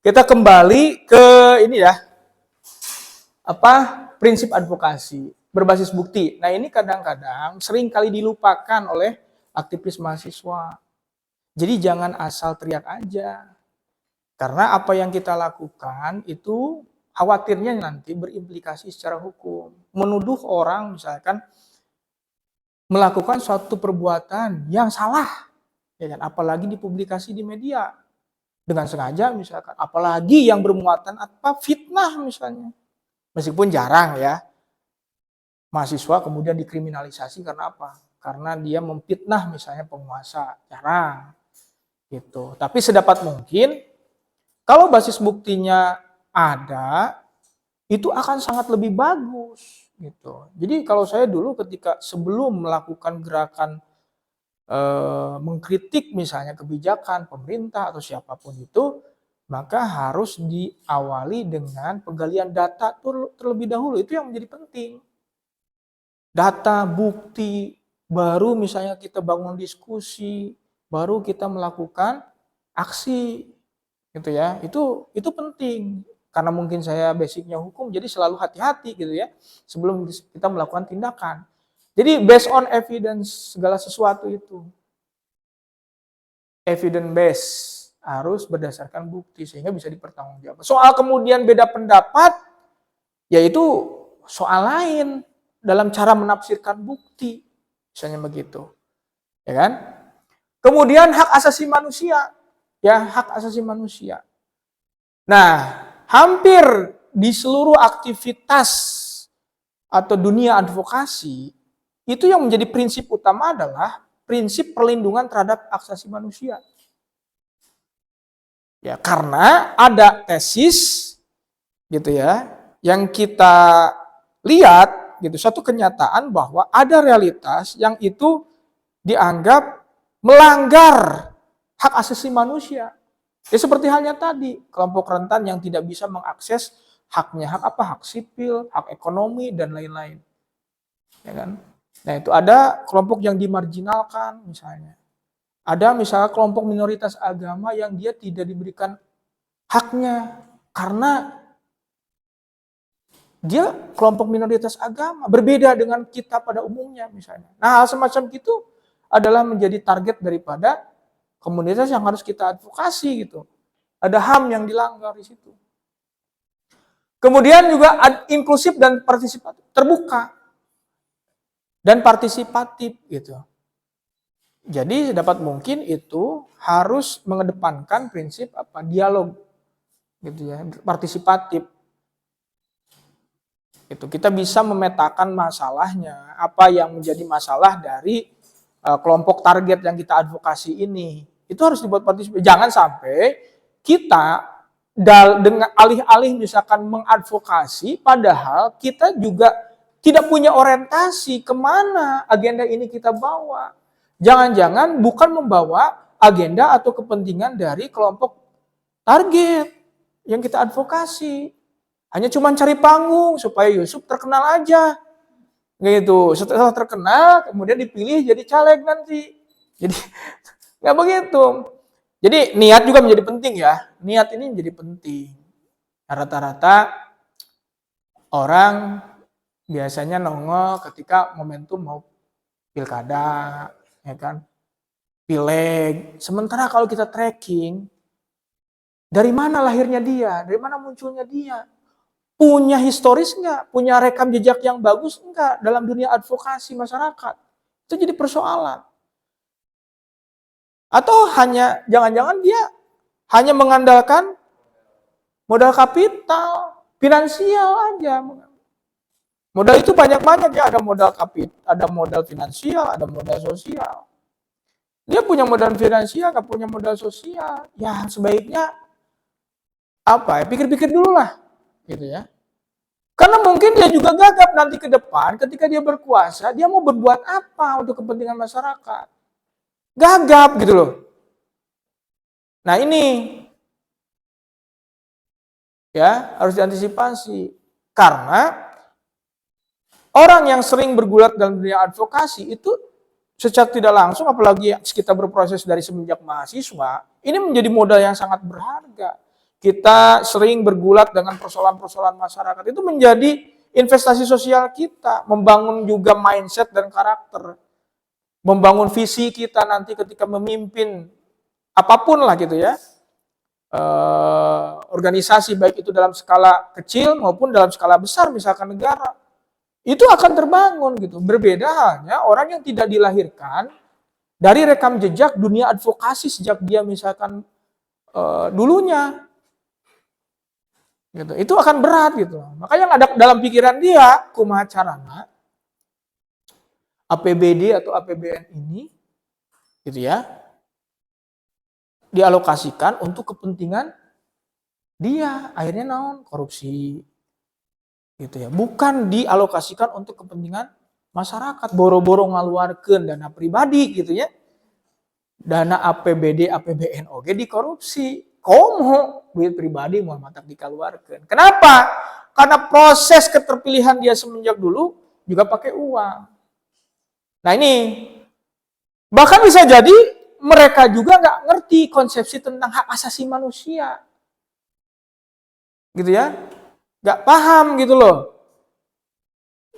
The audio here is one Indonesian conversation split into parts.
Kita kembali ke ini ya, prinsip advokasi berbasis bukti. Nah, ini kadang-kadang sering kali dilupakan oleh aktivis mahasiswa. Jadi jangan asal teriak aja. Karena apa yang kita lakukan itu khawatirnya nanti berimplikasi secara hukum. Menuduh orang misalkan melakukan suatu perbuatan yang salah, ya kan? Apalagi dipublikasi di media dengan sengaja misalkan, apalagi yang bermuatan fitnah misalnya. Meskipun jarang ya, mahasiswa kemudian dikriminalisasi karena apa? Karena dia memfitnah misalnya penguasa, jarang gitu. Tapi sedapat mungkin kalau basis buktinya ada, itu akan sangat lebih bagus gitu. Jadi kalau saya dulu ketika sebelum melakukan gerakan mengkritik misalnya kebijakan pemerintah atau siapapun itu, maka harus diawali dengan penggalian data terlebih dahulu. Itu yang menjadi penting. Data, bukti, baru misalnya kita bangun diskusi, baru kita melakukan aksi, gitu ya. Itu penting. Karena mungkin saya basicnya hukum, jadi selalu hati-hati gitu ya sebelum kita melakukan tindakan. Jadi based on evidence segala sesuatu itu. Evidence based, harus berdasarkan bukti sehingga bisa dipertanggungjawabkan. Soal kemudian beda pendapat, yaitu soal lain dalam cara menafsirkan bukti, misalnya begitu, ya kan? Kemudian hak asasi manusia, ya hak asasi manusia. Nah, hampir di seluruh aktivitas atau dunia advokasi itu yang menjadi prinsip utama adalah prinsip perlindungan terhadap hak asasi manusia. Ya, karena ada tesis gitu ya, yang kita lihat gitu, satu kenyataan bahwa ada realitas yang itu dianggap melanggar hak asasi manusia. Ya seperti halnya tadi, kelompok rentan yang tidak bisa mengakses haknya, hak sipil, hak ekonomi dan lain-lain. Ya kan? Nah, itu ada kelompok yang dimarginalkan misalnya. Ada misalnya kelompok minoritas agama yang dia tidak diberikan haknya karena dia kelompok minoritas agama, berbeda dengan kita pada umumnya misalnya. Nah, hal semacam itu adalah menjadi target daripada komunitas yang harus kita advokasi gitu. Ada HAM yang dilanggar di situ. Kemudian juga inklusif dan partisipatif, terbuka dan partisipatif gitu. Jadi dapat mungkin itu harus mengedepankan prinsip dialog gitu ya, partisipatif. Itu kita bisa memetakan masalahnya, apa yang menjadi masalah dari kelompok target yang kita advokasi ini. Itu harus dibuat partisipatif. Jangan sampai kita dengan alih-alih misalkan mengadvokasi, padahal kita juga tidak punya orientasi kemana agenda ini kita bawa. Jangan-jangan bukan membawa agenda atau kepentingan dari kelompok target yang kita advokasi. Hanya cuma cari panggung supaya Yusuf terkenal aja. Gitu. Setelah terkenal, kemudian dipilih jadi caleg nanti. Jadi nggak begitu. Jadi niat juga menjadi penting ya. Niat ini menjadi penting. Rata-rata orang biasanya nongol ketika momentum mau pilkada, ya kan, pileg. Sementara kalau kita tracking, dari mana lahirnya dia, dari mana munculnya dia, punya historis nggak, punya rekam jejak yang bagus nggak dalam dunia advokasi masyarakat, itu jadi persoalan. Atau hanya jangan-jangan dia hanya mengandalkan modal kapital, finansial aja. Modal itu banyak-banyak ya, ada modal kapital, ada modal finansial, ada modal sosial. Dia punya modal finansial, nggak punya modal sosial, ya sebaiknya pikir-pikir dulu lah, gitu ya. Karena mungkin dia juga gagap nanti ke depan, ketika dia berkuasa, dia mau berbuat apa untuk kepentingan masyarakat. Gagap gitu loh. Nah ini, ya harus diantisipasi. Karena orang yang sering bergulat dalam dunia advokasi itu secara tidak langsung, apalagi kita berproses dari semenjak mahasiswa, ini menjadi modal yang sangat berharga. kita sering bergulat dengan persoalan-persoalan masyarakat. Itu menjadi investasi sosial kita, membangun juga mindset dan karakter, membangun visi kita nanti ketika memimpin apapun lah gitu ya, organisasi baik itu dalam skala kecil maupun dalam skala besar, misalkan negara, itu akan terbangun gitu. Berbeda halnya orang yang tidak dilahirkan dari rekam jejak dunia advokasi sejak dia misalkan dulunya. Gitu. Itu akan berat gitu. Makanya yang ada dalam pikiran dia, kumaha carana APBD atau APBN ini gitu ya, dialokasikan untuk kepentingan dia. Akhirnya naon? Korupsi. Gitu ya. Bukan dialokasikan untuk kepentingan masyarakat, boro-boro ngaluarkeun dana pribadi gitu ya. Dana APBD, APBN oge dikorupsi. Komo duit pribadi mau matak dikeluarkan. Kenapa? Karena proses keterpilihan dia semenjak dulu juga pakai uang. Nah ini bahkan bisa jadi mereka juga nggak ngerti konsepsi tentang hak asasi manusia, gitu ya, nggak paham gitu loh.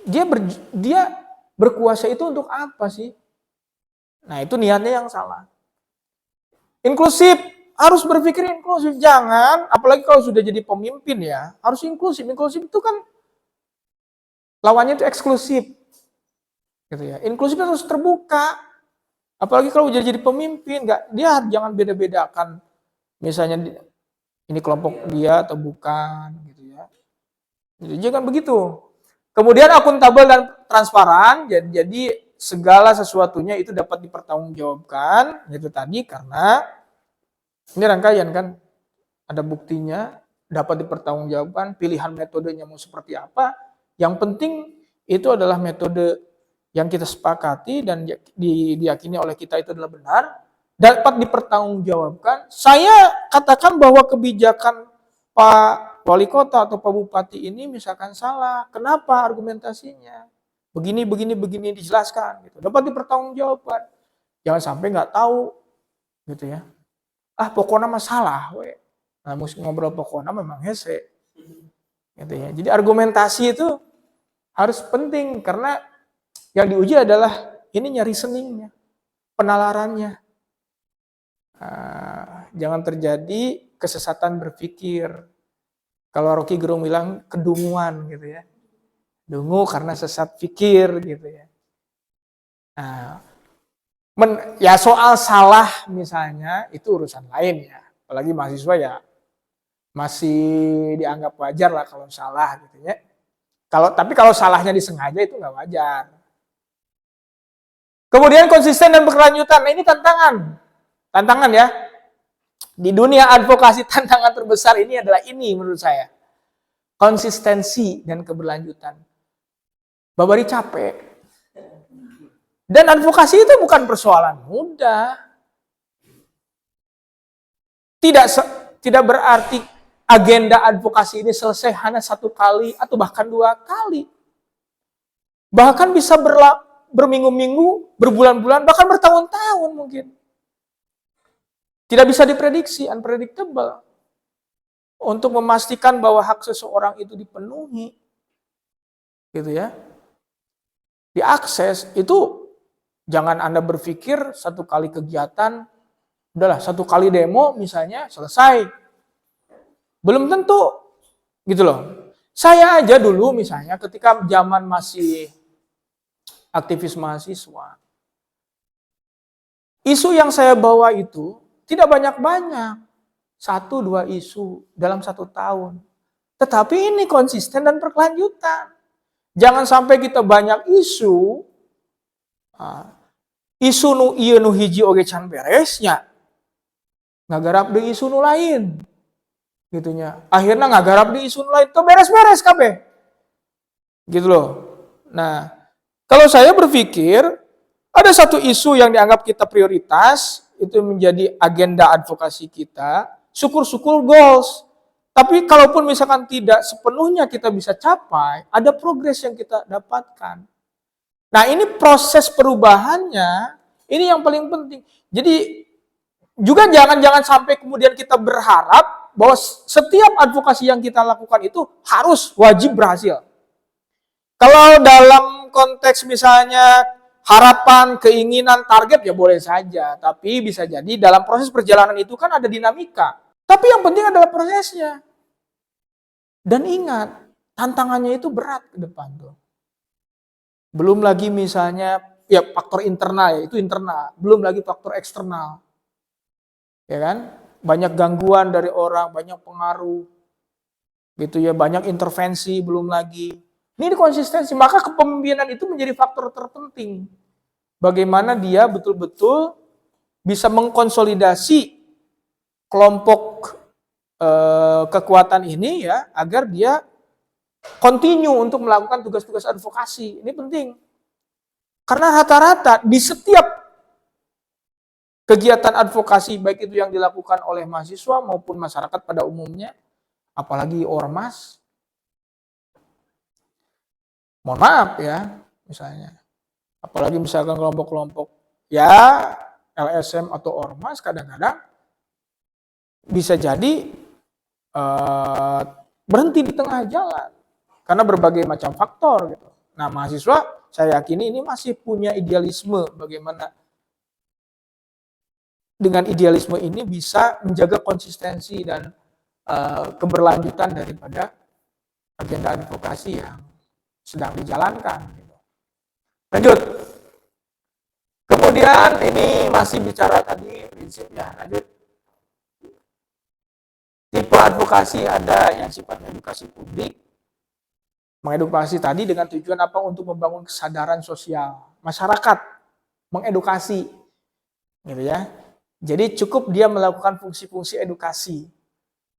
Dia berkuasa itu untuk apa sih? Nah itu niatnya yang salah. Inklusif. Harus berpikir inklusif, jangan, apalagi kalau sudah jadi pemimpin ya, harus inklusif. Inklusif itu kan lawannya itu eksklusif, gitu ya. Inklusif harus terbuka, apalagi kalau udah jadi pemimpin, dia jangan beda-bedakan, misalnya ini kelompok dia atau bukan, gitu ya. Jadi jangan begitu. Kemudian akuntabel dan transparan, jadi segala sesuatunya itu dapat dipertanggungjawabkan, itu tadi karena ini rangkaian kan, ada buktinya, dapat dipertanggungjawabkan, pilihan metodenya mau seperti apa. Yang penting itu adalah metode yang kita sepakati dan diyakini oleh kita itu adalah benar, dapat dipertanggungjawabkan. Saya katakan bahwa kebijakan Pak Wali Kota atau Pak Bupati ini misalkan salah. Kenapa argumentasinya? Begini dijelaskan. Gitu. Dapat dipertanggungjawabkan. Jangan sampai nggak tahu, gitu ya. Pokoknya masalah, we. Nah, mesti ngobrol pokoknya memang hese. Gitu ya. Jadi argumentasi itu harus penting karena yang diuji adalah ininya reasoningnya, penalarannya. Jangan terjadi kesesatan berpikir. Kalau Rocky Gerung bilang kedunguan gitu ya. Dungu karena sesat pikir gitu ya. Ya soal salah misalnya itu urusan lain ya. Apalagi mahasiswa ya masih dianggap wajar lah kalau salah gitu ya. Tapi kalau salahnya disengaja itu nggak wajar. Kemudian konsisten dan berkelanjutan. Nah ini tantangan ya. Di dunia advokasi tantangan terbesar ini adalah ini menurut saya. Konsistensi dan keberlanjutan. Babari capek. Dan advokasi itu bukan persoalan mudah. Tidak berarti agenda advokasi ini selesai hanya 1 kali atau bahkan 2 kali. Bahkan bisa berminggu-minggu, berbulan-bulan, bahkan bertahun-tahun mungkin. Tidak bisa diprediksi, unpredictable. Untuk memastikan bahwa hak seseorang itu dipenuhi. Gitu ya. Diakses itu jangan Anda berpikir 1 kali kegiatan, udahlah 1 kali demo misalnya selesai. Belum tentu, gitu loh. Saya aja dulu misalnya ketika zaman masih aktivis mahasiswa, isu yang saya bawa itu tidak banyak-banyak. 1-2 isu dalam 1 tahun. Tetapi ini konsisten dan berkelanjutan. Jangan sampai kita banyak isu, isu nu ieu nu hiji oge can beresnya. Ngagarap deui isu nu lain. Gitunya. Akhirnya ngagarap deui isu nu lain, teu beres-beres kabeh. Gitu loh. Nah, kalau saya berpikir ada 1 isu yang dianggap kita prioritas, itu menjadi agenda advokasi kita, syukur-syukur goals. Tapi kalaupun misalkan tidak sepenuhnya kita bisa capai, ada progres yang kita dapatkan. Nah ini proses perubahannya, ini yang paling penting. Jadi juga jangan sampai kemudian kita berharap bahwa setiap advokasi yang kita lakukan itu harus wajib berhasil. Kalau dalam konteks misalnya harapan, keinginan, target ya boleh saja. Tapi bisa jadi dalam proses perjalanan itu kan ada dinamika. Tapi yang penting adalah prosesnya. Dan ingat, tantangannya itu berat ke depan tuh. Belum lagi misalnya ya faktor internal, ya itu internal. Belum lagi faktor eksternal. Ya kan? Banyak gangguan dari orang, banyak pengaruh. Gitu ya, banyak intervensi belum lagi. Ini konsistensi, maka kepemimpinan itu menjadi faktor terpenting. Bagaimana dia betul-betul bisa mengkonsolidasi kelompok kekuatan ini ya, agar dia continue untuk melakukan tugas-tugas advokasi. Ini penting. Karena rata-rata di setiap kegiatan advokasi, baik itu yang dilakukan oleh mahasiswa maupun masyarakat pada umumnya, apalagi ormas, mohon maaf ya, misalnya, apalagi misalkan kelompok-kelompok ya LSM atau ormas, kadang-kadang bisa jadi berhenti di tengah jalan karena berbagai macam faktor gitu. Nah, mahasiswa saya yakini ini masih punya idealisme, bagaimana dengan idealisme ini bisa menjaga konsistensi dan keberlanjutan daripada agenda advokasi yang sedang dijalankan. Lanjut. Kemudian ini masih bicara tadi prinsip ya. Lanjut. Tipe advokasi ada yang sifatnya edukasi publik. Mengedukasi tadi dengan tujuan apa? Untuk membangun kesadaran sosial masyarakat, mengedukasi, gitu ya. Jadi cukup dia melakukan fungsi-fungsi edukasi.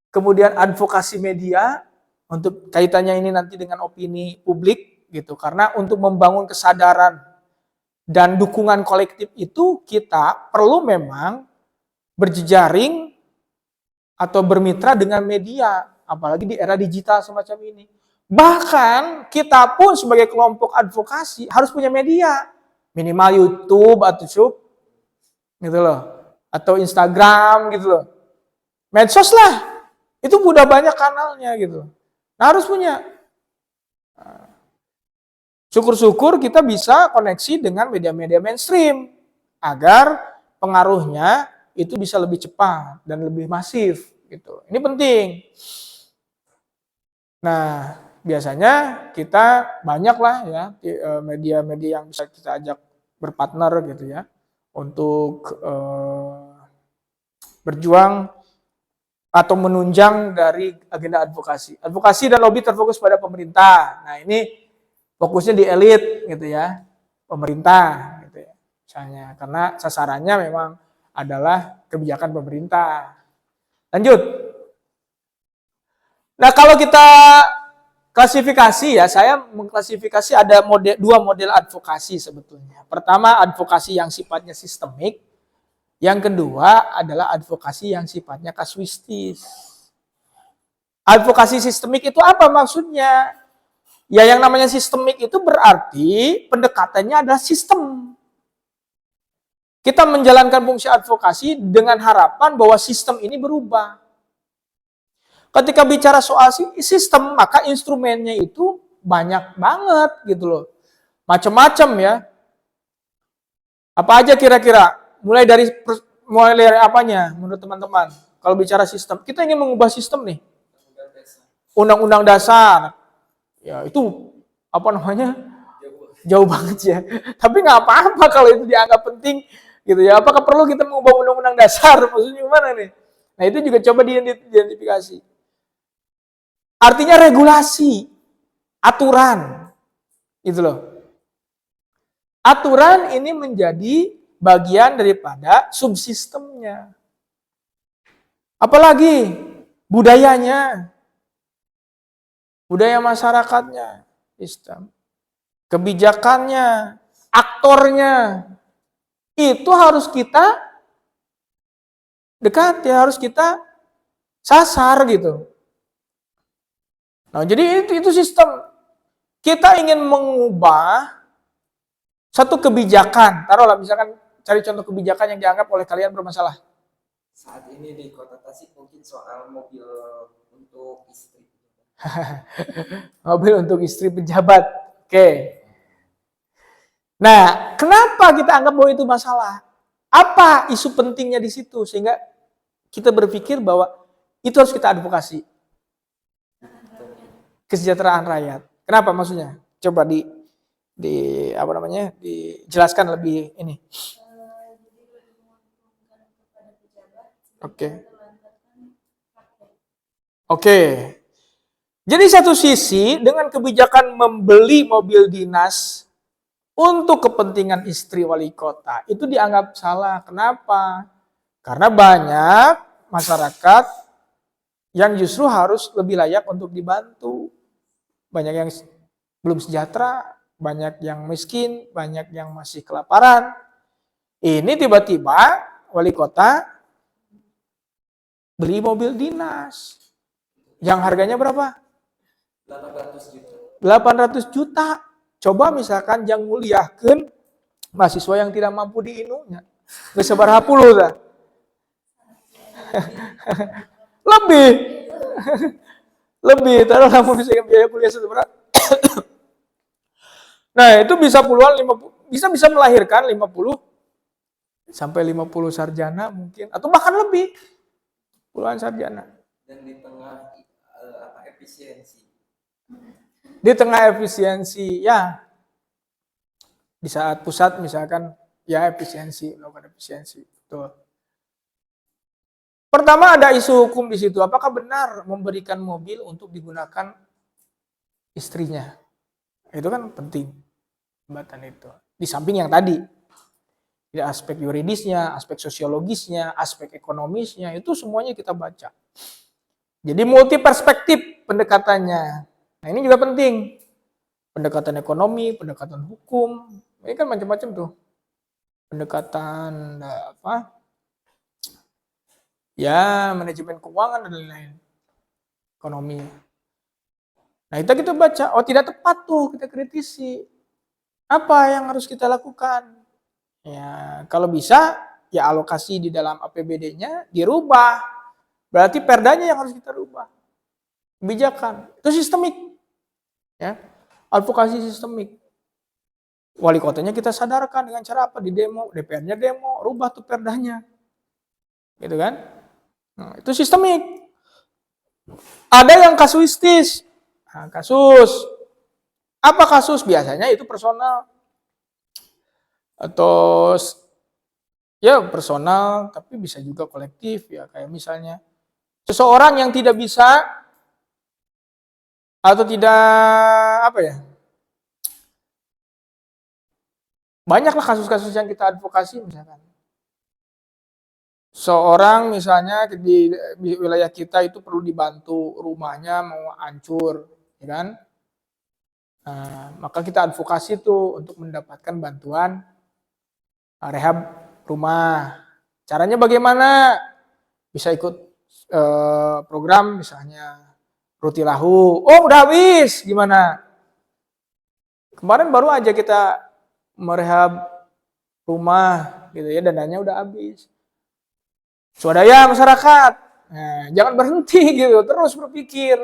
Kemudian advokasi media untuk kaitannya ini nanti dengan opini publik, gitu. Karena untuk membangun kesadaran dan dukungan kolektif itu kita perlu memang berjejaring atau bermitra dengan media, apalagi di era digital semacam ini. Bahkan kita pun sebagai kelompok advokasi harus punya media, minimal YouTube atau gitu loh, atau Instagram gitu loh, medsos lah, itu udah banyak kanalnya gitu. Nah, harus punya. Syukur-syukur kita bisa koneksi dengan media-media mainstream agar pengaruhnya itu bisa lebih cepat dan lebih masif gitu. Ini penting. Nah, biasanya kita banyak lah ya media-media yang bisa kita ajak berpartner gitu ya untuk berjuang atau menunjang dari agenda advokasi. Advokasi dan lobby terfokus pada pemerintah. Nah, ini fokusnya di elit gitu ya, pemerintah gitu ya. Misalnya karena sasarannya memang adalah kebijakan pemerintah. Lanjut. Nah, kalau kita klasifikasi ya, saya mengklasifikasi ada dua model advokasi sebetulnya. Pertama, advokasi yang sifatnya sistemik. Yang kedua adalah advokasi yang sifatnya kasuistis. Advokasi sistemik itu apa maksudnya? Ya, yang namanya sistemik itu berarti pendekatannya adalah sistem. Kita menjalankan fungsi advokasi dengan harapan bahwa sistem ini berubah. Ketika bicara soal sistem, maka instrumennya itu banyak banget gitu loh. Macam-macam ya. Apa aja kira-kira? Mulai dari apanya menurut teman-teman? Kalau bicara sistem, kita ingin mengubah sistem nih. Undang-undang dasar. Ya, itu apa namanya? Jauh banget ya. Tapi nggak apa-apa kalau itu dianggap penting gitu ya. Apakah perlu kita mengubah undang-undang dasar? Maksudnya gimana nih? Nah, itu juga coba diidentifikasi. Artinya regulasi, aturan. Gitu loh. Aturan ini menjadi bagian daripada subsistemnya. Apalagi budayanya. Budaya masyarakatnya, sistem. Kebijakannya, aktornya. Itu harus kita dekati, harus kita sasar gitu. Nah, jadi itu sistem. Kita ingin mengubah satu kebijakan. Taruhlah misalkan cari contoh kebijakan yang dianggap oleh kalian bermasalah. Saat ini di Kota Tasik mungkin soal mobil untuk istri. Mobil untuk istri pejabat. Oke. Nah, kenapa kita anggap bahwa itu masalah? Apa isu pentingnya di situ sehingga kita berpikir bahwa itu harus kita advokasi kesejahteraan rakyat. Kenapa maksudnya? Coba di apa namanya? Dijelaskan lebih ini. Oke. Oke. Jadi satu sisi dengan kebijakan membeli mobil dinas untuk kepentingan istri wali kota itu dianggap salah. Kenapa? Karena banyak masyarakat yang justru harus lebih layak untuk dibantu. Banyak yang belum sejahtera, banyak yang miskin, banyak yang masih kelaparan. Ini tiba-tiba wali kota beli mobil dinas. Yang harganya berapa? 800 juta. 800 juta. Coba misalkan yang muliakeun mahasiswa yang tidak mampu diinunya. Geus sabaraha puluh tah. Lebih. Lebih, taruh lamun misalkan biaya kuliah seberapa. Nah, itu bisa puluhan 50, bisa melahirkan 50 sampai 50 sarjana mungkin atau bahkan lebih. Puluhan sarjana. Dan di tengah efisiensi. Di tengah efisiensi, ya di saat pusat misalkan ya efisiensi, melakukan efisiensi, betul. Pertama ada isu hukum di situ. Apakah benar memberikan mobil untuk digunakan istrinya? Itu kan penting jembatan itu. Di samping yang tadi, ya, aspek yuridisnya, aspek sosiologisnya, aspek ekonomisnya, itu semuanya kita baca. Jadi multi perspektif pendekatannya. Nah ini juga penting. Pendekatan ekonomi, pendekatan hukum, ini kan macam-macam tuh. Pendekatan apa? Ya, manajemen keuangan dan lain-lain. Ekonomi. Nah, itu kita baca, oh tidak tepat tuh, kita kritisi. Apa yang harus kita lakukan? Ya, kalau bisa, ya alokasi di dalam APBD-nya dirubah. Berarti perdanya yang harus kita rubah. Kebijakan. Itu sistemik. Ya, advokasi sistemik. Wali kotanya kita sadarkan dengan cara apa? Di demo, DPR-nya demo, rubah tuh perdanya. Gitu kan? Nah, itu sistemik. Ada yang kasuistis. Nah, kasus. Apa kasus? Biasanya itu personal. Atau ya personal, tapi bisa juga kolektif ya. Kayak misalnya seseorang yang tidak bisa atau tidak apa ya. Banyaklah kasus-kasus yang kita advokasi misalkan. Seorang misalnya di wilayah kita itu perlu dibantu, rumahnya mau hancur, ya kan? Nah, maka kita advokasi tuh untuk mendapatkan bantuan rehab rumah. Caranya bagaimana? Bisa ikut program misalnya Rutilahu. Oh udah habis, gimana? Kemarin baru aja kita merehab rumah, gitu ya, dananya udah habis. Swadaya masyarakat, nah, jangan berhenti gitu, terus berpikir.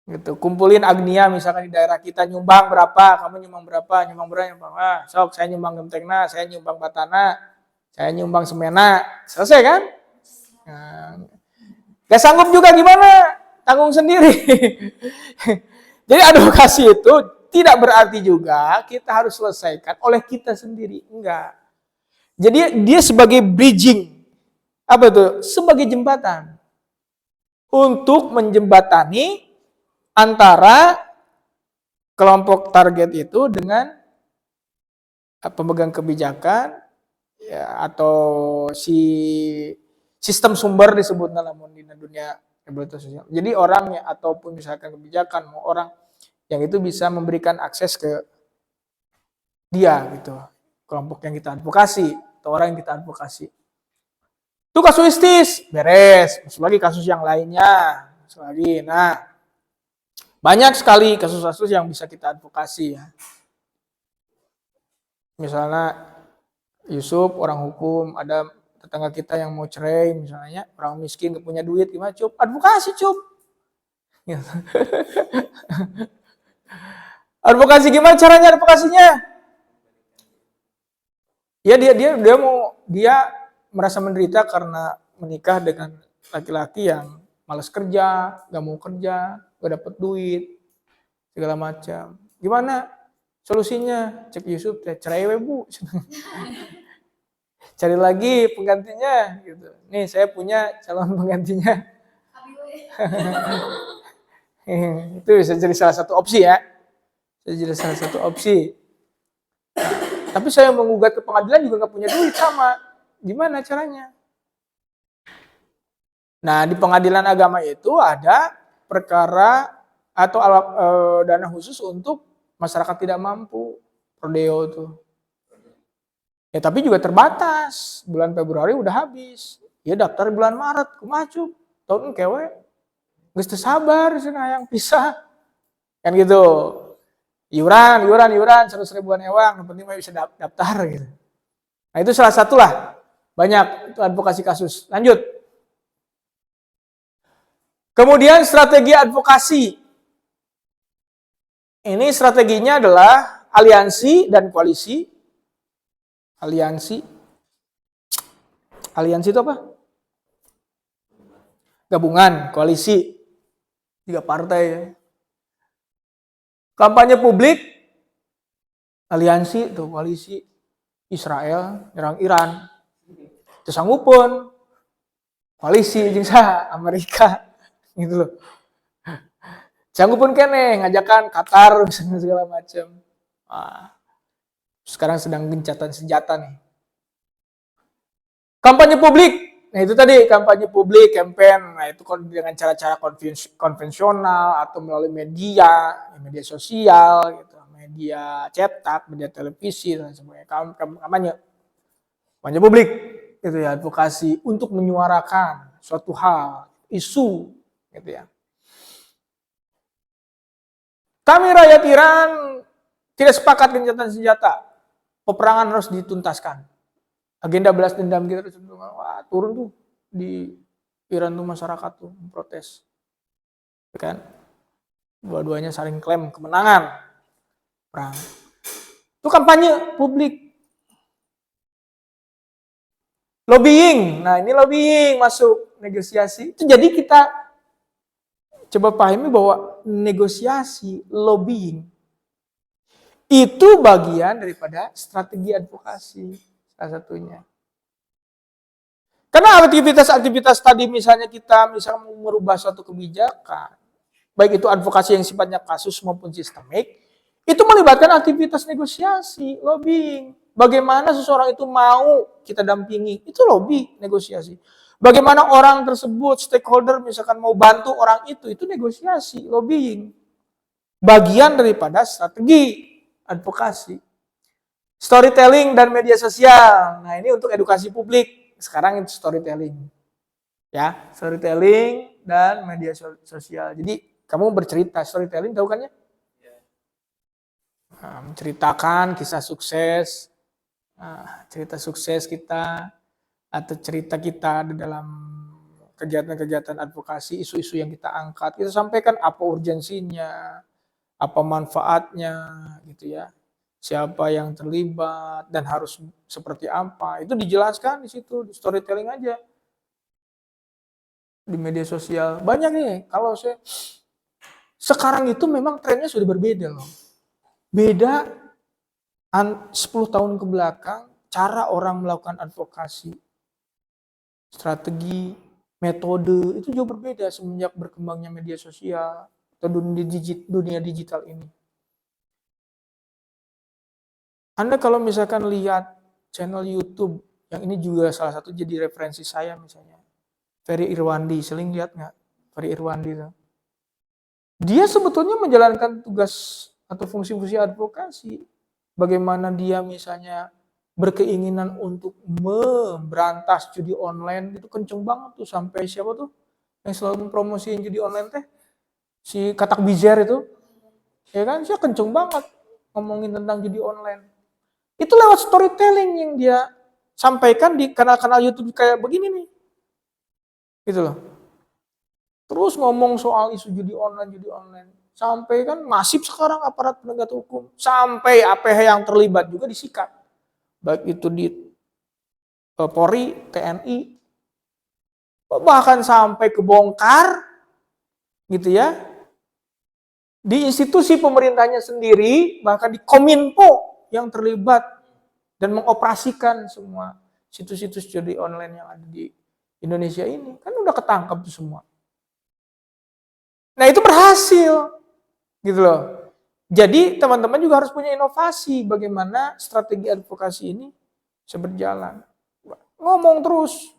Gitu, kumpulin agnia misalkan di daerah kita nyumbang berapa, kamu nyumbang berapa, ah, sok saya nyumbang gentengna, saya nyumbang batana, saya nyumbang semena, selesai kan? Nah, gak sanggup juga gimana? Tanggung sendiri. Jadi advokasi itu tidak berarti juga kita harus selesaikan oleh kita sendiri, enggak. Jadi dia sebagai bridging, apa itu? Sebagai jembatan untuk menjembatani antara kelompok target itu dengan pemegang kebijakan ya, atau si sistem sumber disebut dalam dunia rehabilitasi sosial. Jadi orang ya, ataupun misalkan kebijakan mau orang yang itu bisa memberikan akses ke dia gitu, kelompok yang kita advokasi atau orang yang kita advokasi. Itu kasuistis, beres. Masuk lagi kasus yang lainnya, masuk lagi. Nah, banyak sekali kasus-kasus yang bisa kita advokasi ya. Misalnya Yusuf orang hukum, ada tetangga kita yang mau cerai misalnya, orang miskin gak punya duit gimana Cup? Advokasi Cup. Gitu. Advokasi gimana caranya advokasinya? Ya dia merasa menderita karena menikah dengan laki-laki yang malas kerja, gak mau kerja, gak dapat duit, segala macam. Gimana solusinya? Cek Yusuf, cerai we bu. Cari lagi penggantinya gitu. Nih saya punya calon penggantinya. Itu bisa jadi salah satu opsi ya. Bisa jadi salah satu opsi. Tapi saya menggugat ke pengadilan juga nggak punya duit sama. Gimana caranya? Nah di pengadilan agama itu ada perkara atau dana khusus untuk masyarakat tidak mampu. Prodeo tuh. Ya tapi juga terbatas. Bulan Februari udah habis. Ya daftar bulan Maret, kumacu. Tahun kewe. Geus teu sabar cenah yang pisah. Kan gitu. Iuran 100 ribuan ewang, yang penting mah bisa daftar gitu. Nah itu salah satu lah. Banyak itu advokasi kasus. Lanjut. Kemudian strategi advokasi. Ini strateginya adalah aliansi dan koalisi. Aliansi itu apa? Gabungan, koalisi. 3 partai ya. Kampanye publik, aliansi, tuh koalisi. Israel nyerang Iran. Terus sanggupun. Koalisi jeung saha Amerika. Gitu loh. Sanggupun kene ngajakan Qatar segala macam. Sekarang sedang gencatan senjata nih. Kampanye publik. Nah itu tadi kampanye publik, campaign. Nah itu dengan cara-cara konvensional atau melalui media sosial, gitu, media cetak, media televisi dan sebagainya. Kampanye publik, gitu ya, advokasi untuk menyuarakan suatu hal, isu, gitu ya. Kami rakyat Iran tidak sepakat gencatan senjata. Peperangan harus dituntaskan. Agenda balas dendam kita wah, turun tuh di Iran tuh masyarakat tuh protes, kan? Dua-duanya saling klaim kemenangan perang. Itu kampanye publik. Lobbying, nah ini lobbying masuk negosiasi. Itu jadi kita coba pahami bahwa negosiasi, lobbying itu bagian daripada strategi advokasi. Salah satunya. Karena aktivitas tadi misalnya kita mau merubah suatu kebijakan, baik itu advokasi yang sifatnya kasus maupun sistemik, itu melibatkan aktivitas negosiasi, lobbying. Bagaimana seseorang itu mau kita dampingi, itu lobby, negosiasi. Bagaimana orang tersebut, stakeholder misalkan mau bantu orang itu negosiasi, lobbying. Bagian daripada strategi advokasi. Storytelling dan media sosial. Nah, ini untuk edukasi publik. Sekarang itu storytelling. Ya, storytelling dan media sosial. Jadi, kamu bercerita, storytelling tahu kan ya? Nah, menceritakan kisah sukses, cerita sukses kita, atau cerita kita di dalam kegiatan-kegiatan advokasi, isu-isu yang kita angkat. Kita sampaikan apa urgensinya, apa manfaatnya, gitu ya. Siapa yang terlibat dan harus seperti apa. Itu dijelaskan di situ, di storytelling aja. Di media sosial. Banyak nih, kalau sekarang itu memang trennya sudah berbeda loh. Beda 10 tahun ke belakang, cara orang melakukan advokasi, strategi, metode, itu jauh berbeda semenjak berkembangnya media sosial atau dunia digital ini. Anda kalau misalkan lihat channel YouTube, yang ini juga salah satu jadi referensi saya misalnya. Ferry Irwandi, sering lihat nggak? Ferry Irwandi. Dia sebetulnya menjalankan tugas atau fungsi-fungsi advokasi. Bagaimana dia misalnya berkeinginan untuk memberantas judi online, itu kenceng banget tuh. Sampai siapa tuh yang selalu mempromosiin judi online teh? Si Katak Bizer itu. Ya kan, dia kenceng banget ngomongin tentang judi online. Itu lewat storytelling yang dia sampaikan di kanal-kanal YouTube kayak begini nih. Gitu loh. Terus ngomong soal isu judi online. Sampai kan masif sekarang aparat penegak hukum. Sampai APH yang terlibat juga disikat. Baik itu di Polri, TNI, bahkan sampai kebongkar gitu ya. Di institusi pemerintahnya sendiri, bahkan di Kominfo yang terlibat dan mengoperasikan semua situs-situs judi online yang ada di Indonesia ini. Kan udah ketangkap tuh semua. Nah itu berhasil. Gitu loh. Jadi teman-teman juga harus punya inovasi bagaimana strategi advokasi ini bisa berjalan. Ngomong terus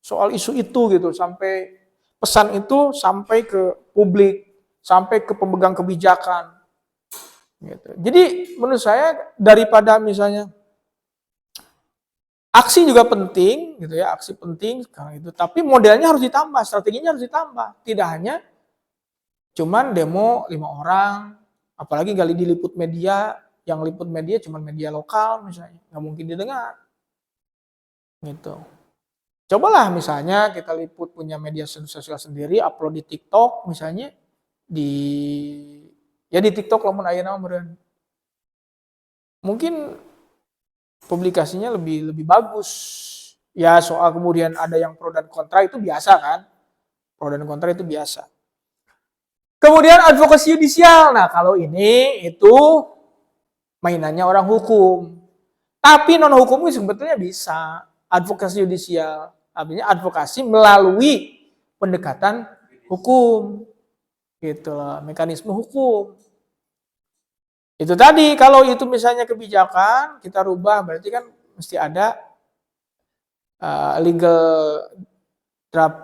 soal isu itu gitu, sampai pesan itu sampai ke publik, sampai ke pemegang kebijakan. Gitu. Jadi menurut saya daripada misalnya aksi juga penting, gitu ya, aksi penting sekarang itu, tapi modelnya harus ditambah, strateginya harus ditambah. Tidak hanya cuman demo 5 orang, apalagi kali diliput media, yang liput media cuma media lokal misalnya, nggak mungkin didengar. Gitu. Cobalah misalnya kita liput punya media sosial sendiri, upload di TikTok misalnya, di TikTok lamun ayeuna meureun. Mungkin publikasinya lebih bagus. Ya soal kemudian ada yang pro dan kontra itu biasa kan. Pro dan kontra itu biasa. Kemudian advokasi yudisial. Nah, kalau ini itu mainannya orang hukum. Tapi non hukum itu sebetulnya bisa. Advokasi yudisial. Artinya advokasi melalui pendekatan hukum. Gitu loh, mekanisme hukum. Itu tadi, kalau itu misalnya kebijakan, kita rubah, berarti kan mesti ada legal draft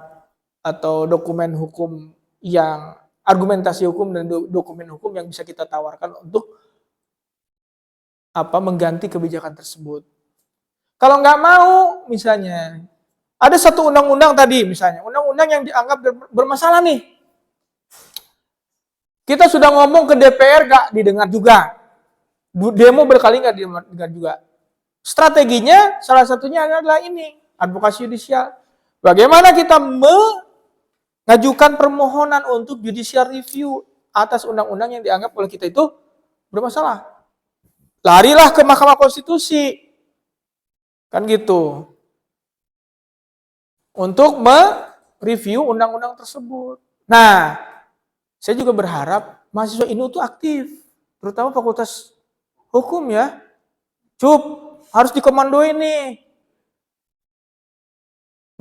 atau dokumen hukum yang argumentasi hukum dan dokumen hukum yang bisa kita tawarkan untuk mengganti kebijakan tersebut. Kalau nggak mau, misalnya ada satu undang-undang tadi, misalnya undang-undang yang dianggap bermasalah nih, kita sudah ngomong ke DPR nggak didengar juga, demo berkali nggak didengar juga. Strateginya salah satunya adalah ini, advokasi yudisial. Bagaimana kita mengajukan permohonan untuk judicial review atas undang-undang yang dianggap oleh kita itu bermasalah. Larilah ke Mahkamah Konstitusi. Kan gitu. Untuk mereview undang-undang tersebut. Nah, saya juga berharap mahasiswa ini tuh aktif. Terutama Fakultas Hukum ya. Harus dikomandoin nih.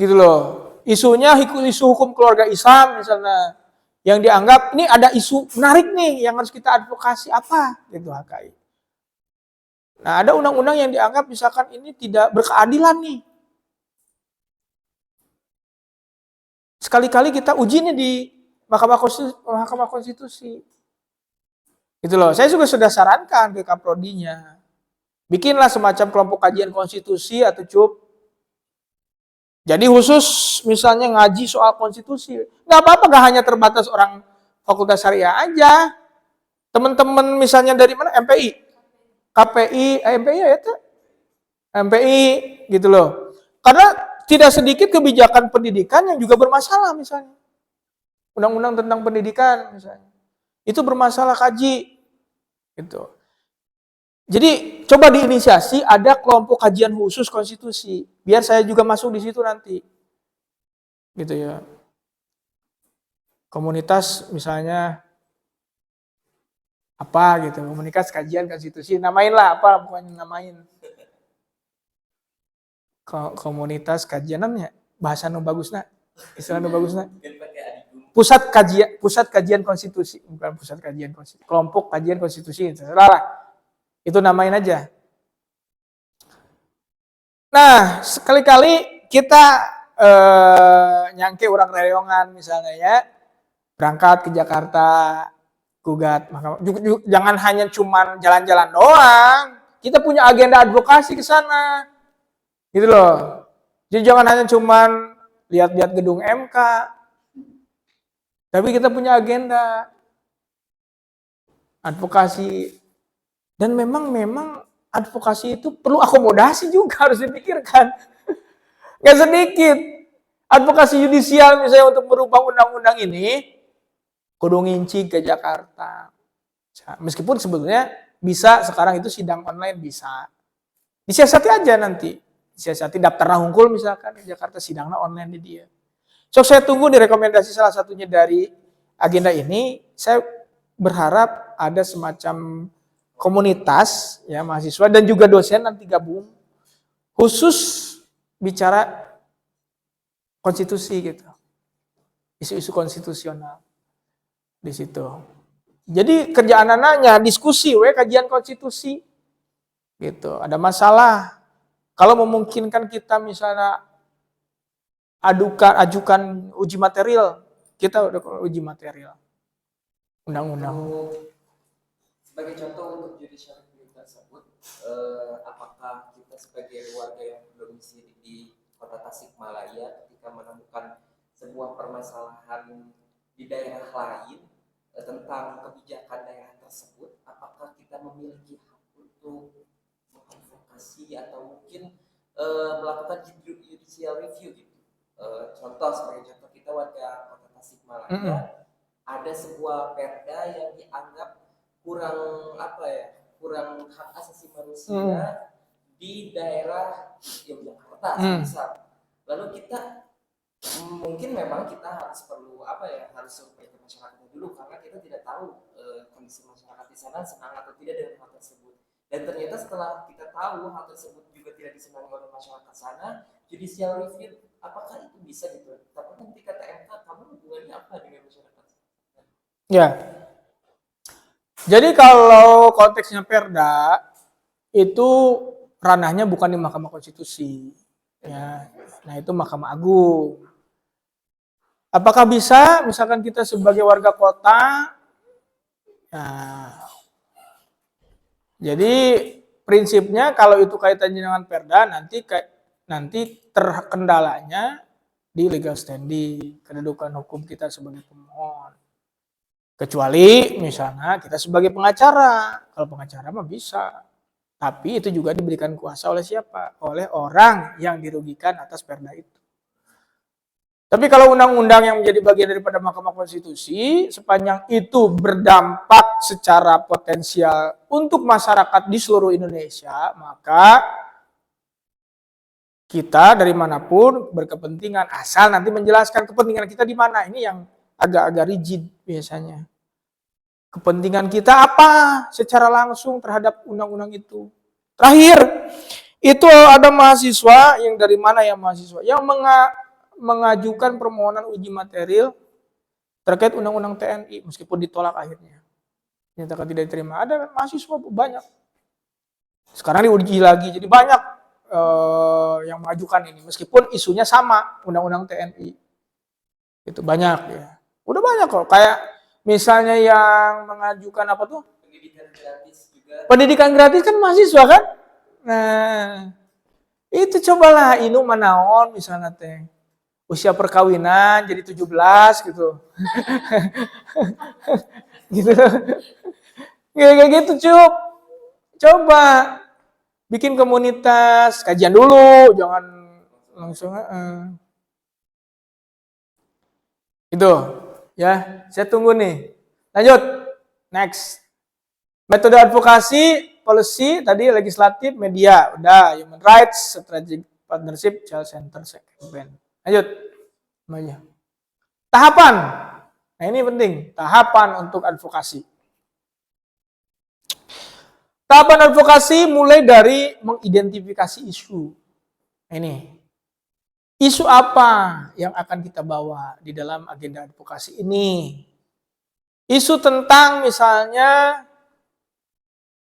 Gitu loh. Isunya isu hukum keluarga Islam misalnya. Yang dianggap ini ada isu menarik nih yang harus kita advokasi apa gitu HKI. Nah, ada undang-undang yang dianggap misalkan ini tidak berkeadilan nih. Sekali-kali kita uji nih di Mahkamah Konstitusi. Gitu loh. Saya juga sudah sarankan ke Kaprodinya. Bikinlah semacam kelompok kajian konstitusi atau CUP. Jadi khusus misalnya ngaji soal konstitusi. Nggak apa-apa, nggak hanya terbatas orang Fakultas Syariah aja. Teman-teman misalnya dari mana? MPI, KPI, MPI ya itu. MPI gitu loh. Karena tidak sedikit kebijakan pendidikan yang juga bermasalah misalnya. Undang-undang tentang pendidikan misalnya. Itu bermasalah, kaji. Gitu. Jadi coba diinisiasi ada kelompok kajian khusus konstitusi. Biar saya juga masuk di situ nanti. Gitu ya. Komunitas misalnya apa gitu, komunitas kajian konstitusi. Namain lah apa, bukan namain. Komunitas kajian namanya bahasa nu bagusna. Istilah nu bagusna. Pusat kajian konstitusi, bukan pusat kajian konstitusi. Kelompok kajian konstitusi. Salah. Itu namain aja. Nah, sekali-kali kita nyangke orang reongan misalnya ya, berangkat ke Jakarta, gugat. Jangan hanya cuman jalan-jalan doang. Kita punya agenda advokasi ke sana. Gitu loh. Jadi jangan hanya cuman lihat-lihat gedung MK. Tapi kita punya agenda advokasi. Dan memang advokasi itu perlu akomodasi juga, harus dipikirkan. Nggak sedikit. Advokasi yudisial misalnya untuk merubah undang-undang ini, kudu ngincing ke Jakarta. Meskipun sebetulnya bisa sekarang itu sidang online bisa. Disiasati aja nanti. Disiasati daftar hungkul misalkan di Jakarta sidangnya online di dia. So saya tunggu di rekomendasi salah satunya dari agenda ini. Saya berharap ada semacam komunitas ya mahasiswa dan juga dosen nanti gabung khusus bicara konstitusi gitu. Isu-isu konstitusional di situ. Jadi kerjaan anaknya diskusi kajian konstitusi. Gitu. Ada masalah. Kalau memungkinkan kita misalnya ajukan uji material, kita udah uji material. Undang-undang. Sebagai contoh untuk judicial review tersebut, apakah kita sebagai warga yang domisili di Kota Tasikmalaya ketika menemukan sebuah permasalahan di daerah lain tentang kebijakan daerah tersebut, apakah kita memiliki hak untuk mengadvokasi atau mungkin melakukan judicial review gitu? Sebagai contoh kita warga Kota Tasikmalaya, ada sebuah perda yang dianggap kurang hak asasi manusia di daerah Yogyakarta misal. Lalu kita mungkin memang kita harus survei ke masyarakat dulu karena kita tidak tahu kondisi masyarakat di sana senang atau tidak dengan hal tersebut. Dan ternyata setelah kita tahu hal tersebut juga tidak disenangi oleh masyarakat sana, judicial review apakah itu bisa gitu? Tapi nanti kata MK, kamu hubungannya apa dengan masyarakat? Ya. Jadi kalau konteksnya perda itu ranahnya bukan di Mahkamah Konstitusi. Ya. Nah, itu Mahkamah Agung. Apakah bisa misalkan kita sebagai warga kota, nah, jadi prinsipnya kalau itu kaitannya dengan perda nanti terkendalanya di legal standing, kedudukan hukum kita sebagai pemohon. Kecuali misalnya kita sebagai pengacara, kalau pengacara mah bisa. Tapi itu juga diberikan kuasa oleh siapa? Oleh orang yang dirugikan atas perda itu. Tapi kalau undang-undang yang menjadi bagian daripada Mahkamah Konstitusi, sepanjang itu berdampak secara potensial untuk masyarakat di seluruh Indonesia, maka kita dari manapun berkepentingan, asal nanti menjelaskan kepentingan kita di mana. Ini yang agak-agak rigid biasanya. Kepentingan kita apa secara langsung terhadap undang-undang itu. Terakhir, itu ada mahasiswa yang dari mana ya mahasiswa? Yang mengajukan permohonan uji material terkait undang-undang TNI meskipun ditolak akhirnya. Nyatakan tidak diterima. Ada mahasiswa banyak. Sekarang diuji lagi, jadi banyak yang mengajukan ini meskipun isunya sama undang-undang TNI. Itu banyak ya. Udah banyak kok. Kayak misalnya yang mengajukan apa tuh? Pendidikan gratis juga. Pendidikan gratis kan mahasiswa kan? Nah, itu cobalah inu manaon misalnya teh. Usia perkawinan jadi 17 gitu. Gitu. Kayak gitu cup. Coba bikin komunitas, kajian dulu, jangan langsung Itu ya, saya tunggu nih. Lanjut. Next. Metode advokasi, policy tadi legislatif, media, udah, human rights, strategic partnership, child center campaign. Lanjut. Aja. Tahapan. Nah, ini penting, tahapan untuk advokasi. Tahapan advokasi mulai dari mengidentifikasi isu. Ini. Isu apa yang akan kita bawa di dalam agenda advokasi ini? Isu tentang misalnya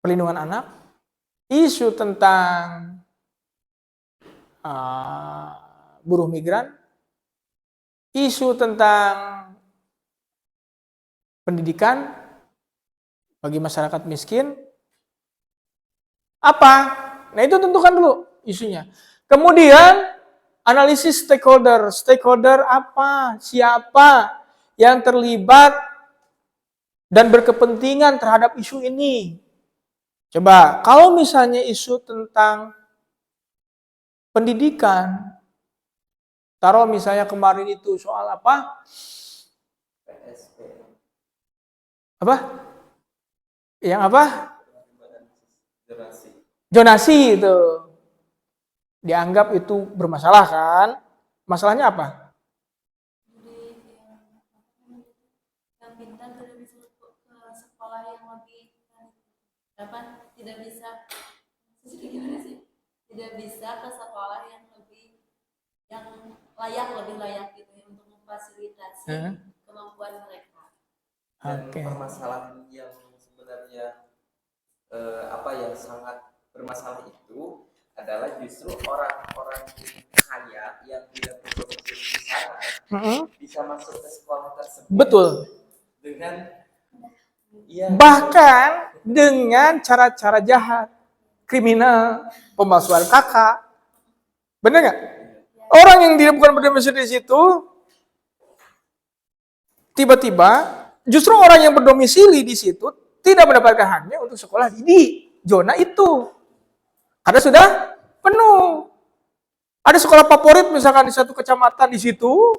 perlindungan anak, isu tentang buruh migran, isu tentang pendidikan bagi masyarakat miskin, apa? Nah itu tentukan dulu isunya. Kemudian analisis stakeholder. Stakeholder apa? Siapa yang terlibat dan berkepentingan terhadap isu ini? Coba, kalau misalnya isu tentang pendidikan, taruh misalnya kemarin itu soal apa? PSP. Apa? Yang apa? Durasi. Zonasi itu. Dianggap itu bermasalah kan? Masalahnya apa? Jadi yang pintar tidak bisa ke sekolah yang lebih apa tidak bisa jadi gimana sih tidak bisa ke sekolah yang lebih yang lebih layak gitu ya untuk memfasilitasi kemampuan mereka. Dan Oke. permasalahan yang sebenarnya apa yang sangat bermasalah itu adalah justru orang-orang kaya yang tidak berdomisili di sana bisa masuk ke sekolah tersebut. Betul. Dengan Bahkan dengan cara-cara jahat, kriminal, pemalsuan kakak. Benar nggak? Orang yang tidak bukan berdomisili di situ, tiba-tiba justru orang yang berdomisili di situ tidak mendapatkan haknya untuk sekolah di zona itu. Karena sudah penuh. Ada sekolah favorit misalkan di satu kecamatan di situ,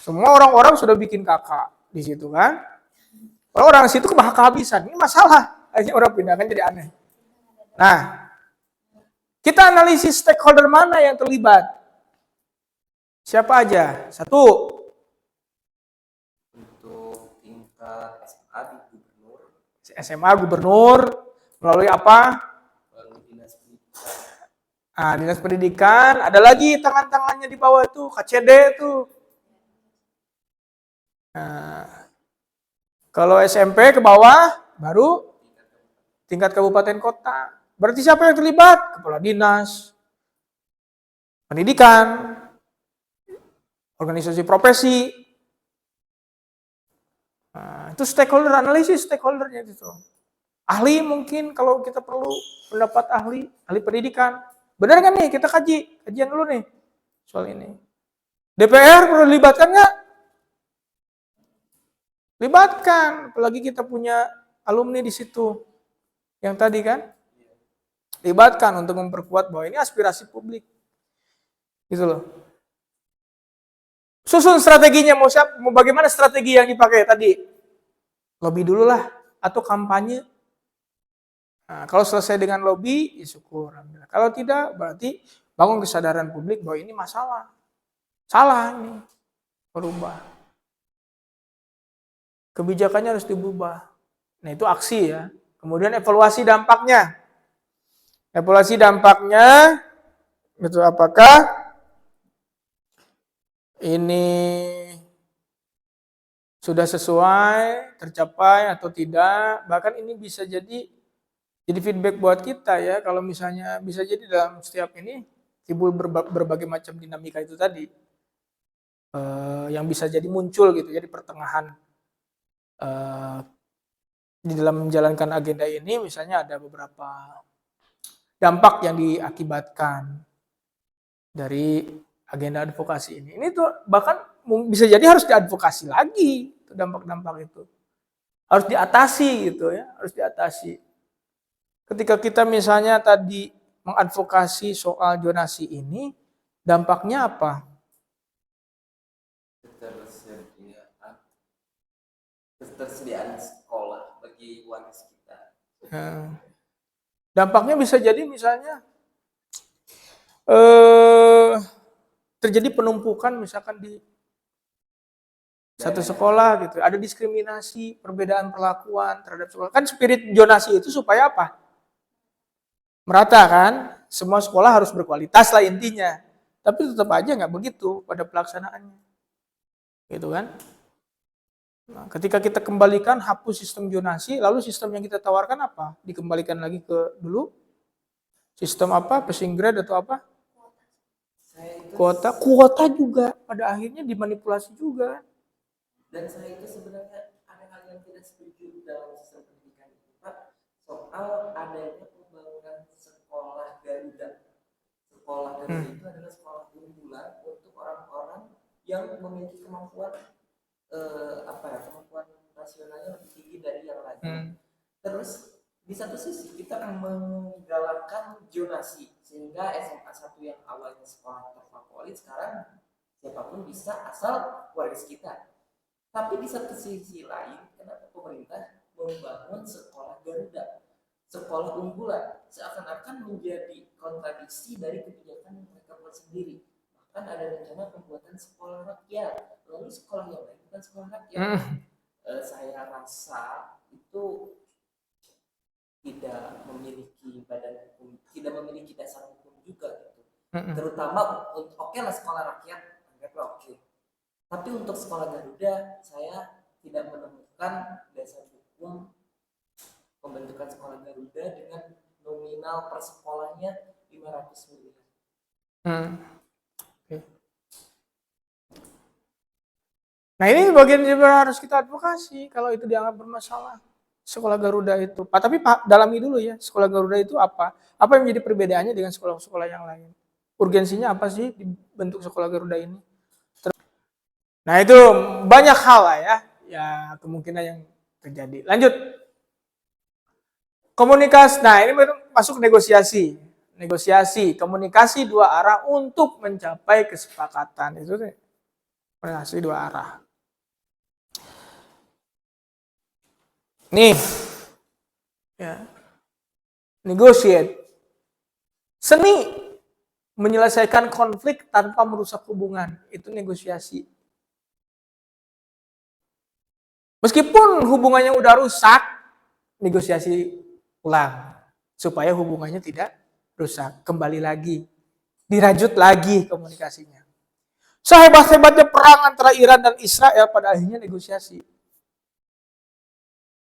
semua orang-orang sudah bikin kakak di situ kan. Orang situ kehabisan. Ini masalah. Akhirnya orang pindahkan jadi aneh. Nah, kita analisis stakeholder mana yang terlibat. Siapa aja? Satu. untuk tingkat SMA di gubernur. SMA gubernur melalui apa? Lalu dinas pendidikan. Nah, dinas pendidikan. Ada lagi tangan-tangannya di bawah itu, KCD itu. Nah, kalau SMP ke bawah, baru tingkat kabupaten kota. Berarti siapa yang terlibat? Kepala dinas, pendidikan, organisasi profesi. Nah, itu stakeholder, analisis stakeholdernya itu. Ahli mungkin kalau kita perlu pendapat ahli pendidikan. Benar kan nih, kita kajian dulu nih soal ini. DPR perlu dilibatkan nggak? Libatkan, apalagi kita punya alumni di situ. Yang tadi kan? Libatkan untuk memperkuat bahwa ini aspirasi publik. Gitu loh. Susun strateginya, mau bagaimana strategi yang dipakai tadi? Lobby dulu lah, atau kampanye. Nah, kalau selesai dengan lobby, ya syukur. Kalau tidak, berarti bangun kesadaran publik bahwa ini masalah. Salah ini, berubah. Kebijakannya harus diubah. Nah, itu aksi ya. Kemudian evaluasi dampaknya. Evaluasi dampaknya, itu apakah ini sudah sesuai, tercapai atau tidak. Bahkan ini bisa jadi feedback buat kita ya. Kalau misalnya bisa jadi dalam setiap ini timbul berbagai macam dinamika itu tadi. Yang bisa jadi muncul gitu ya di pertengahan. Di dalam menjalankan agenda ini misalnya ada beberapa dampak yang diakibatkan dari agenda advokasi ini. Ini tuh bahkan bisa jadi harus diadvokasi lagi dampak-dampak itu. Harus diatasi gitu ya, harus diatasi. Ketika kita misalnya tadi mengadvokasi soal zonasi ini, dampaknya apa? Ketersediaan sekolah bagi warga sekitar. Dampaknya bisa jadi misalnya terjadi penumpukan misalkan di satu sekolah gitu, ada diskriminasi, perbedaan perlakuan terhadap sekolah. Kan spirit zonasi itu supaya apa? Merata kan? Semua sekolah harus berkualitas lah intinya. Tapi tetap aja nggak begitu pada pelaksanaannya. Gitu kan? Nah, ketika kita kembalikan hapus sistem zonasi, lalu sistem yang kita tawarkan apa? Dikembalikan lagi ke dulu? Sistem apa? Passing grade atau apa? Kuota juga pada akhirnya dimanipulasi juga. Dan saya itu sebenarnya ada hal yang tidak setuju dalam sistem pendidikan itu, Pak, soal adanya pembangunan sekolah Garuda. Sekolah Garuda itu adalah sekolah unggulan untuk orang-orang yang memiliki kemampuan kemampuan nasionalnya lebih tinggi dari yang lain. Terus di satu sisi kita akan menggalakkan zonasi sehingga SMA 1 yang awalnya sekolah terfavorit sekarang siapapun bisa asal warga sekitar. Tapi di satu sisi lain, kenapa pemerintah membangun sekolah Garuda, sekolah unggulan, seakan-akan menjadi kontradiksi dari kebijakan yang mereka buat sendiri. Bahkan ada rencana pembuatan sekolah rakyat, lalu sekolah yang lain bukan sekolah rakyat. Saya rasa itu tidak memiliki badan hukum, tidak memiliki dasar hukum juga gitu. Terutama untuk oke lah sekolah rakyat, anggaplah oke. Tapi untuk sekolah Garuda, saya tidak menemukan dasar hukum pembentukan sekolah Garuda dengan nominal per sekolahnya 500 miliar. Oke. Nah ini bagian juga harus kita advokasi kalau itu dianggap bermasalah. Sekolah Garuda itu, tapi dalami dulu ya, sekolah Garuda itu apa? Apa yang menjadi perbedaannya dengan sekolah-sekolah yang lain? Urgensinya apa sih dibentuk sekolah Garuda ini? Nah itu banyak hal lah ya kemungkinan yang terjadi. Lanjut. Komunikasi, nah ini masuk negosiasi. Negosiasi, komunikasi dua arah untuk mencapai kesepakatan. Itu komunikasi dua arah. Nih, ya, negotiate. Seni menyelesaikan konflik tanpa merusak hubungan. Itu negosiasi. Meskipun hubungannya udah rusak, negosiasi ulang. Supaya hubungannya tidak rusak. Kembali lagi. Dirajut lagi komunikasinya. Sehebat-hebatnya perang antara Iran dan Israel pada akhirnya negosiasi.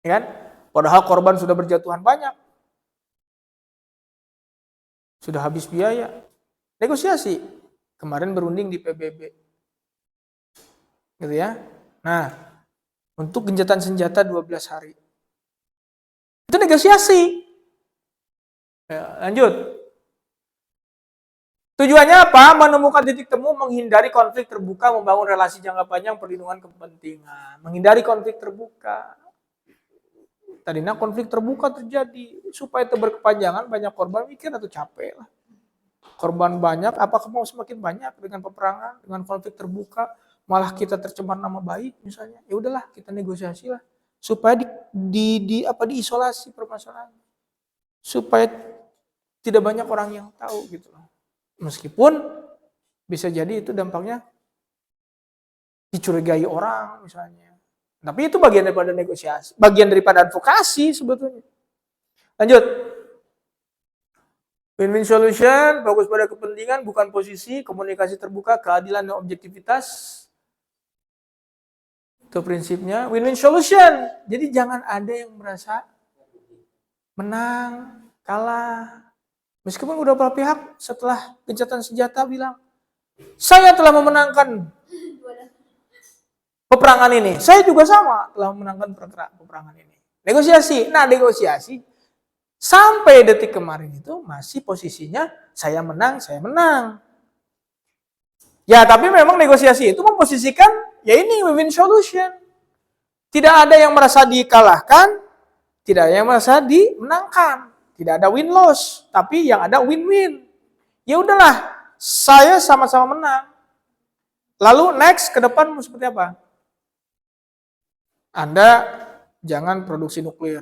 Ya kan? Padahal korban sudah berjatuhan banyak. Sudah habis biaya. Negosiasi. Kemarin berunding di PBB. Gitu ya. Nah, untuk gencatan senjata 12 hari. Itu negosiasi. Ya, lanjut. Tujuannya apa? Menemukan titik temu, menghindari konflik terbuka, membangun relasi jangka panjang, perlindungan kepentingan. Menghindari konflik terbuka. Tadinya konflik terbuka terjadi. Supaya itu berkepanjangan, banyak korban, mikir atau capek lah. Korban banyak, apakah mau semakin banyak dengan peperangan, dengan konflik terbuka, malah kita tercemar nama baik misalnya. Ya udahlah, kita negosiasi lah. Supaya diisolasi permasalahan. Supaya tidak banyak orang yang tahu gitu loh. Meskipun bisa jadi itu dampaknya dicurigai orang misalnya. Tapi itu bagian daripada negosiasi, bagian daripada advokasi sebetulnya. Lanjut. Win-win solution, fokus pada kepentingan, bukan posisi, komunikasi terbuka, keadilan dan objektivitas. Itu prinsipnya. Win-win solution. Jadi jangan ada yang merasa menang, kalah. Meskipun udah beberapa pihak setelah gencatan senjata bilang, saya telah memenangkan peperangan ini. Saya juga sama telah memenangkan peperangan ini. Negosiasi. Nah, negosiasi sampai detik kemarin itu masih posisinya saya menang, saya menang. Ya, tapi memang negosiasi itu memposisikan ya ini win-win solution. Tidak ada yang merasa dikalahkan, tidak ada yang merasa dimenangkan. Tidak ada win-loss, tapi yang ada win-win. Ya udahlah, saya sama-sama menang. Lalu next ke depan mau seperti apa? Anda jangan produksi nuklir,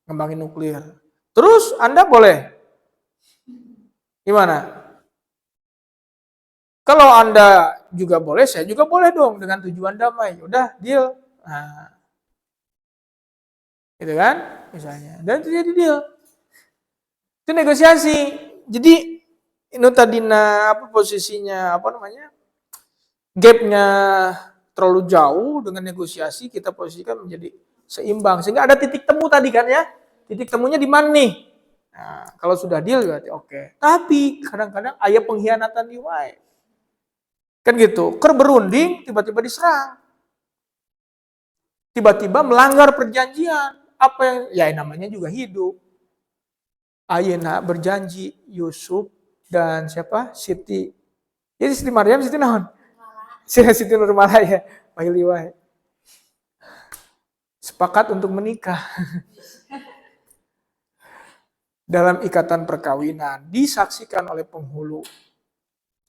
ngembangin nuklir. Terus Anda boleh. Gimana? Kalau Anda juga boleh, saya juga boleh dong dengan tujuan damai. Udah, deal. Nah, gitu kan? Misalnya. Dan itu jadi deal. Itu negosiasi. Jadi itu tadi posisinya gapnya terlalu jauh, dengan negosiasi kita posisikan menjadi seimbang sehingga ada titik temu tadi kan ya. Titik temunya di mana nih? Nah, kalau sudah deal berarti oke. Tapi kadang-kadang ada pengkhianatan di wae. Kan gitu. Berunding tiba-tiba diserang. Tiba-tiba melanggar perjanjian. Apa yang namanya juga hidup. Ayeuna berjanji Yusuf dan siapa? Siti. Jadi Siti Maryam, Siti naon? Siti Nurmalaya. Panggil wae. Sepakat untuk menikah. dalam ikatan perkawinan disaksikan oleh penghulu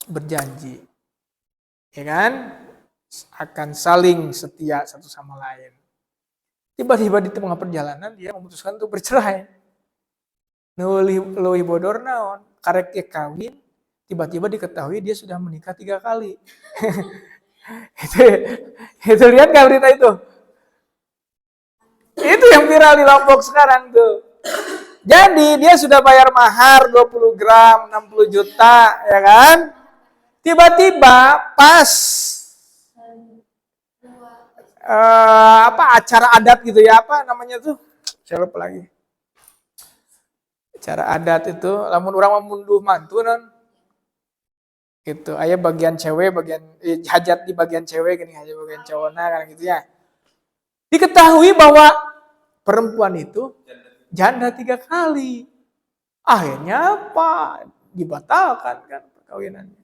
berjanji, ya kan, akan saling setia satu sama lain. Tiba-tiba di tengah perjalanan dia memutuskan untuk bercerai. Leuwih bodor naon, karek dia kawin, tiba-tiba diketahui dia sudah menikah 3 kali. itu lihat nggak berita itu? Itu yang viral di Lombok sekarang tuh. Jadi dia sudah bayar mahar 20 gram, 60 juta, ya kan? Tiba-tiba pas acara adat gitu ya, apa namanya tuh? Saya lupa lagi. Acara adat itu, lamun orang memunduh mantu non. Gitu, aya bagian cewek, bagian hajat di bagian cewek gini, hajat bagian cowoknya kan gitu ya. Diketahui bahwa perempuan itu janda 3 kali. Akhirnya apa? Dibatalkan kan perkawinannya.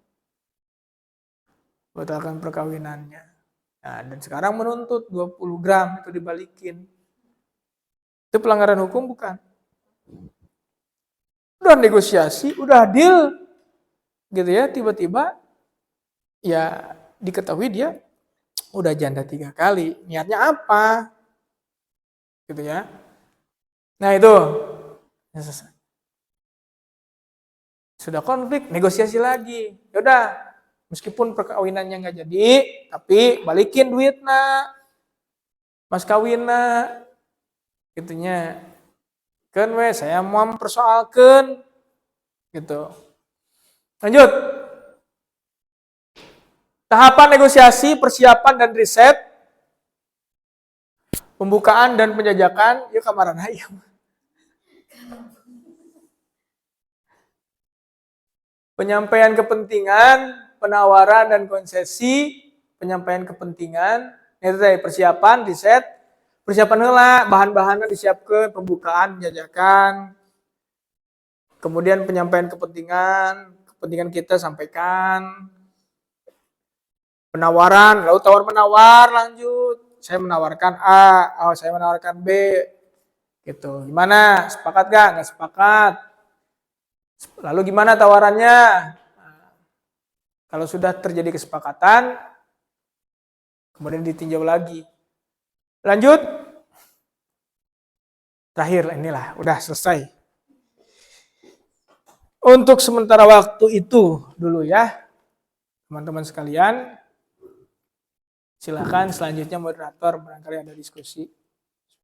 Batalkan perkawinannya. Nah, dan sekarang menuntut 20 gram itu dibalikin. Itu pelanggaran hukum bukan? Udah negosiasi, udah deal. Gitu ya, tiba-tiba ya diketahui dia udah janda 3 kali. Niatnya apa? Gitu ya. Nah itu. Sudah konflik, negosiasi lagi. Yaudah, meskipun perkawinannya nggak jadi, tapi balikin duitnya, mas kawinnya, gitunya. Kan saya mau mempersoalkan, gitu. Lanjut. Tahapan negosiasi, persiapan dan riset, pembukaan dan penjajakan, ya kamaran ayo. Penyampaian kepentingan, penawaran dan konsesi, penyampaian kepentingan, itu tadi persiapan, riset, persiapan heula, bahan-bahannya disiapkan, pembukaan, penjajakan, kemudian penyampaian kepentingan kita sampaikan, penawaran, lalu tawar-menawar, lanjut, saya menawarkan A, saya menawarkan B, gitu. Gimana? Sepakat gak? Nggak sepakat. Lalu gimana tawarannya? Nah, kalau sudah terjadi kesepakatan, kemudian ditinjau lagi. Lanjut. Terakhir, inilah, udah selesai. Untuk sementara waktu itu dulu ya, teman-teman sekalian. Silakan selanjutnya moderator barangkali ada diskusi.